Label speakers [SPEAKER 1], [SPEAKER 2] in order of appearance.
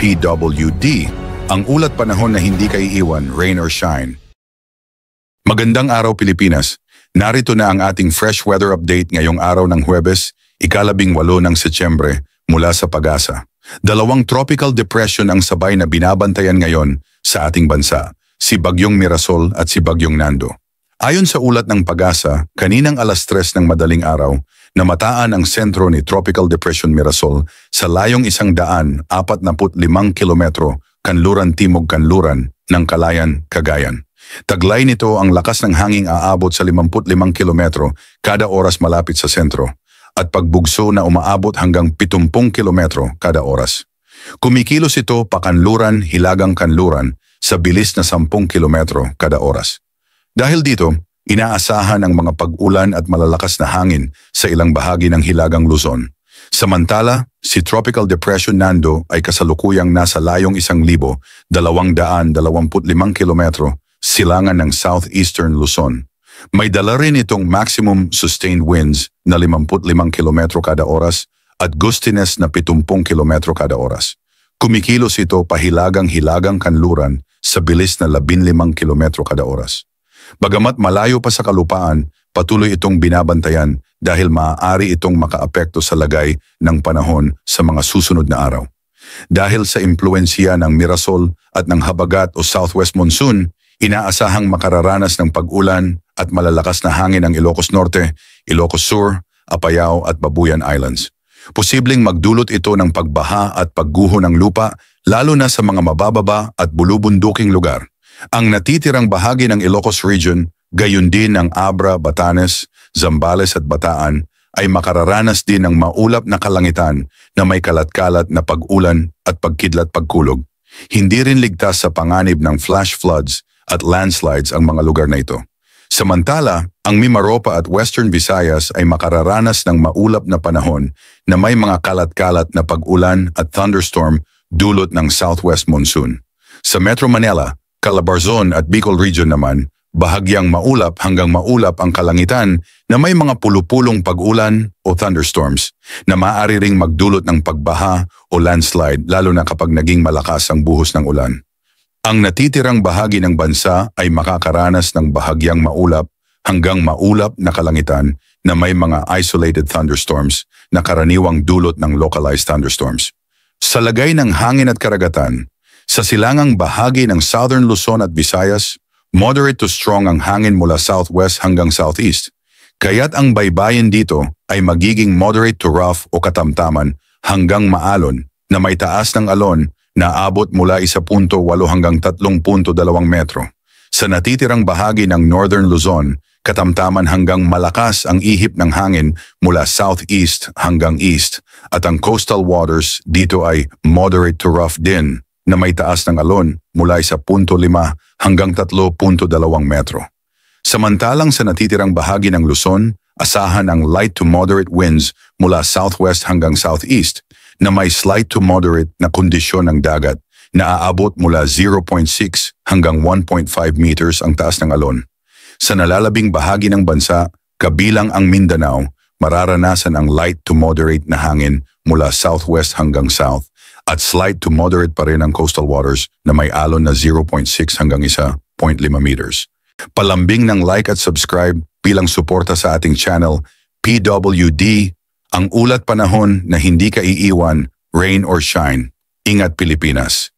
[SPEAKER 1] PWD, ang ulat panahon na hindi kaiiwan, rain or shine. Magandang araw Pilipinas. Narito na ang ating fresh weather update ngayong araw ng Huwebes, 18 ng Setyembre mula sa Pag-asa. Dalawang tropical depression ang sabay na binabantayan ngayon sa ating bansa, si Bagyong Mirasol at si Bagyong Nando. Ayon sa ulat ng Pag-asa, kaninang alas 3 ng madaling araw, namataan ang sentro ni Tropical Depression Mirasol sa layong 145 kilometro kanluran-timog kanluran ng Calayan, Cagayan. Taglay nito ang lakas ng hanging aabot sa 55 kilometro kada oras malapit sa sentro at pagbugso na umaabot hanggang 70 kilometro kada oras. Kumikilos ito pakanluran, hilagang kanluran sa bilis na 10 kilometro kada oras. Dahil dito, inaasahan ang mga pag-ulan at malalakas na hangin sa ilang bahagi ng Hilagang Luzon. Samantala, si Tropical Depression Nando ay kasalukuyang nasa layong 1,225 kilometro silangan ng southeastern Luzon. May dala rin itong maximum sustained winds na 55 kilometro kada oras at gustiness na 70 kilometro kada oras. Kumikilos ito pahilagang-hilagang kanluran sa bilis na 15 kilometro kada oras. Bagamat malayo pa sa kalupaan, patuloy itong binabantayan dahil maaari itong makaapekto sa lagay ng panahon sa mga susunod na araw. Dahil sa impluensya ng Mirasol at ng habagat o southwest monsoon, inaasahang makararanas ng pag-ulan at malalakas na hangin ang Ilocos Norte, Ilocos Sur, Apayao at Babuyan Islands. Posibleng magdulot ito ng pagbaha at pagguho ng lupa lalo na sa mga mabababa at bulubunduking lugar. Ang natitirang bahagi ng Ilocos Region, gayon din ng Abra, Batanes, Zambales at Bataan ay makararanas din ng maulap na kalangitan na may kalat-kalat na pag-ulan at pagkidlat-pagkulog. Hindi rin ligtas sa panganib ng flash floods at landslides ang mga lugar na ito. Samantala, ang Mimaropa at Western Visayas ay makararanas ng maulap na panahon na may mga kalat-kalat na pag-ulan at thunderstorm dulot ng southwest monsoon. Sa Metro Manila, Calabarzon at Bicol Region naman, bahagyang maulap hanggang maulap ang kalangitan na may mga pulupulong pag-ulan o thunderstorms na maaari ring magdulot ng pagbaha o landslide lalo na kapag naging malakas ang buhos ng ulan. Ang natitirang bahagi ng bansa ay makakaranas ng bahagyang maulap hanggang maulap na kalangitan na may mga isolated thunderstorms na karaniwang dulot ng localized thunderstorms. Sa lagay ng hangin at karagatan, sa silangang bahagi ng Southern Luzon at Visayas, moderate to strong ang hangin mula southwest hanggang southeast. Kaya't ang baybayin dito ay magiging moderate to rough o katamtaman hanggang maalon na may taas ng alon na abot mula 1.8 hanggang 3.2 metro. Sa natitirang bahagi ng Northern Luzon, katamtaman hanggang malakas ang ihip ng hangin mula southeast hanggang east at ang coastal waters dito ay moderate to rough din na may taas ng alon mula 1.5 hanggang 3.2 metro. Samantalang sa natitirang bahagi ng Luzon, asahan ang light to moderate winds mula southwest hanggang southeast na may slight to moderate na kondisyon ng dagat na aabot mula 0.6 hanggang 1.5 meters ang taas ng alon. Sa nalalabing bahagi ng bansa, kabilang ang Mindanao, mararanasan ang light to moderate na hangin mula southwest hanggang south at slight to moderate pa rin ang coastal waters na may alon na 0.6 hanggang 1.5 meters. Palambing ng like at subscribe bilang suporta sa ating channel, PWD, ang ulat panahon na hindi kaiiwan, rain or shine. Ingat Pilipinas!